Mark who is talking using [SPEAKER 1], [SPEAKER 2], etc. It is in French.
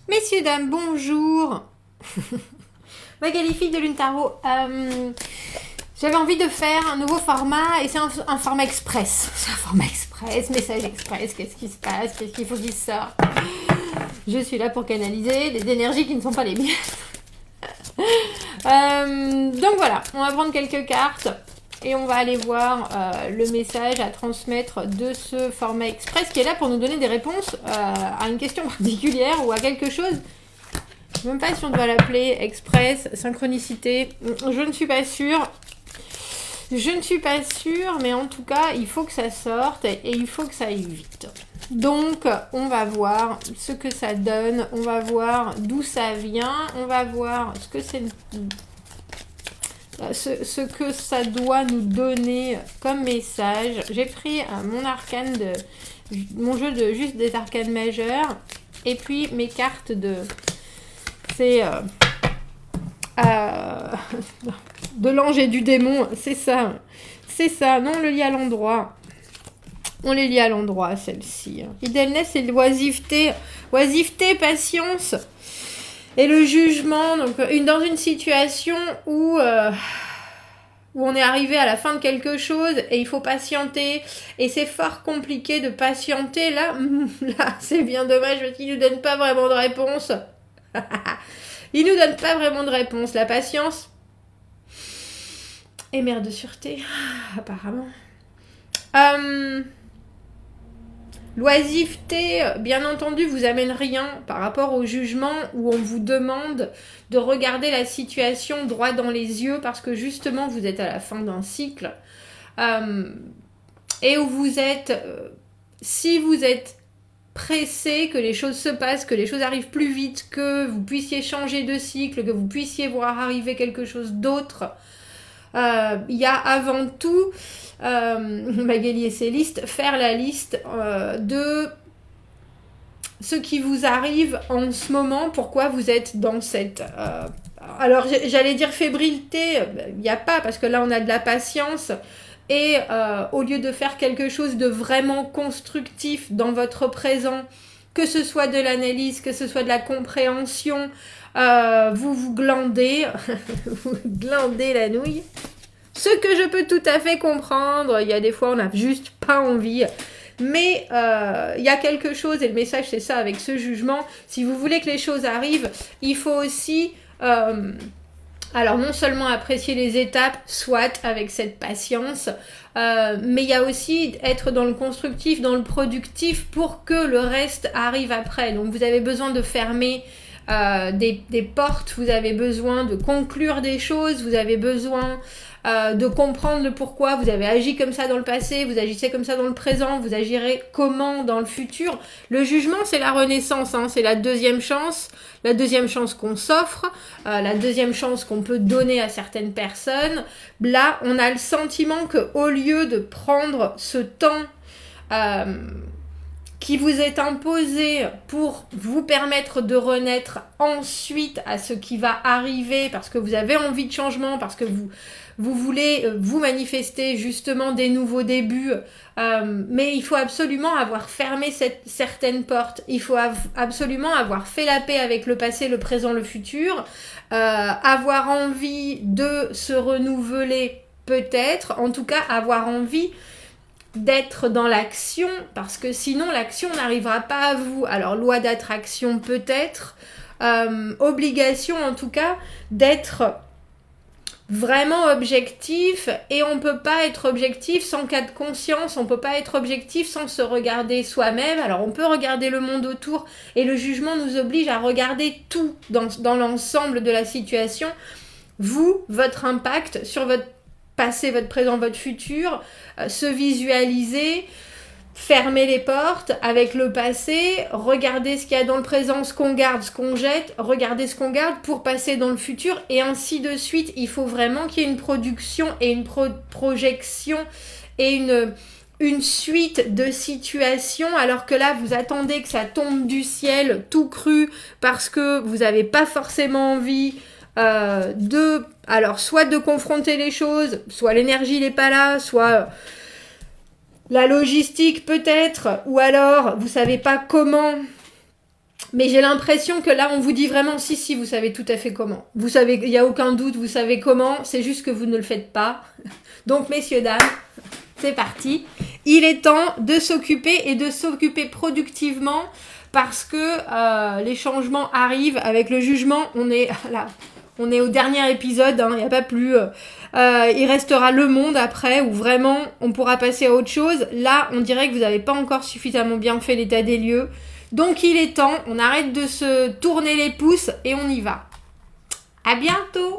[SPEAKER 1] Messieurs, dames, bonjour. Magali Fille de Lune Tarot. J'avais envie de faire un nouveau format et c'est un format express. C'est un format express, message express. Qu'est-ce qui se passe? Qu'est-ce qu'il faut qu'il sorte? Je suis là pour canaliser les énergies qui ne sont pas les miennes. Donc voilà, on va prendre quelques cartes et on va aller voir le message à transmettre de ce format express qui est là pour nous donner des réponses à une question particulière ou à quelque chose. Je ne sais même pas si on doit l'appeler express, synchronicité, je ne suis pas sûre. Je ne suis pas sûre, mais en tout cas, il faut que ça sorte et il faut que ça aille vite. Donc, on va voir ce que ça donne, on va voir d'où ça vient, on va voir ce que c'est, ce que ça doit nous donner comme message. J'ai pris mon arcane mon jeu de juste des arcanes majeures et puis mes cartes de de l'ange et du démon, c'est ça. Non, on le lit à l'endroit. On les lit à l'endroit, celle-ci. Idleness et l'oisiveté. Oisiveté, patience. Et le jugement. Donc, dans une situation où on est arrivé à la fin de quelque chose et il faut patienter. Et c'est fort compliqué de patienter. Là, c'est bien dommage parce qu'il ne nous donne pas vraiment de réponse. Il nous donne pas vraiment de réponse. La patience est mère de sûreté, apparemment. L'oisiveté, bien entendu, vous amène rien par rapport au jugement où on vous demande de regarder la situation droit dans les yeux parce que justement vous êtes à la fin d'un cycle et où vous êtes, si vous êtes pressé, que les choses se passent, que les choses arrivent plus vite, que vous puissiez changer de cycle, que vous puissiez voir arriver quelque chose d'autre. Il y a avant tout, Magali et ses listes, faire la liste de ce qui vous arrive en ce moment, pourquoi vous êtes dans cette... alors j'allais dire fébrilité, il n'y a pas, parce que là on a de la patience. Et au lieu de faire quelque chose de vraiment constructif dans votre présent, que ce soit de l'analyse, que ce soit de la compréhension, vous glandez, vous glandez la nouille. Ce que je peux tout à fait comprendre, il y a des fois on n'a juste pas envie. Mais il y a quelque chose, et le message c'est ça avec ce jugement, si vous voulez que les choses arrivent, il faut aussi... alors non seulement apprécier les étapes, soit avec cette patience, mais il y a aussi être dans le constructif, dans le productif pour que le reste arrive après. Donc vous avez besoin de fermer des portes, vous avez besoin de conclure des choses, vous avez besoin de comprendre le pourquoi, vous avez agi comme ça dans le passé, vous agissez comme ça dans le présent, vous agirez comment dans le futur. Le jugement, c'est la renaissance, hein, c'est la deuxième chance qu'on s'offre, la deuxième chance qu'on peut donner à certaines personnes. Là, on a le sentiment qu'au lieu de prendre ce temps qui vous est imposé pour vous permettre de renaître ensuite à ce qui va arriver, parce que vous avez envie de changement, parce que vous voulez vous manifester justement des nouveaux débuts, mais il faut absolument avoir fermé certaines portes, il faut absolument avoir fait la paix avec le passé, le présent, le futur, avoir envie de se renouveler peut-être, en tout cas avoir envie d'être dans l'action, parce que sinon l'action n'arrivera pas à vous. Alors loi d'attraction peut-être, obligation en tout cas d'être vraiment objectif, et on peut pas être objectif sans cas de conscience, on peut pas être objectif sans se regarder soi-même. Alors on peut regarder le monde autour, et le jugement nous oblige à regarder tout dans l'ensemble de la situation, vous, votre impact sur votre passé, votre présent, votre futur, se visualiser, fermer les portes avec le passé, regarder ce qu'il y a dans le présent, ce qu'on garde, ce qu'on jette, regarder ce qu'on garde pour passer dans le futur, et ainsi de suite. Il faut vraiment qu'il y ait une production et une projection et une suite de situations, alors que là vous attendez que ça tombe du ciel tout cru parce que vous n'avez pas forcément envie alors soit de confronter les choses, soit l'énergie n'est pas là, soit la logistique peut-être, ou alors vous savez pas comment Mais j'ai l'impression que là, on vous dit vraiment, si, vous savez tout à fait comment. Vous savez, il n'y a aucun doute, vous savez comment, c'est juste que vous ne le faites pas. Donc, messieurs, dames, c'est parti. Il est temps de s'occuper et de s'occuper productivement parce que les changements arrivent avec le jugement. On est là, on est au dernier épisode, il n'y a pas plus. Il restera le monde après où vraiment on pourra passer à autre chose. Là, on dirait que vous n'avez pas encore suffisamment bien fait l'état des lieux. Donc il est temps, on arrête de se tourner les pouces et on y va. À bientôt!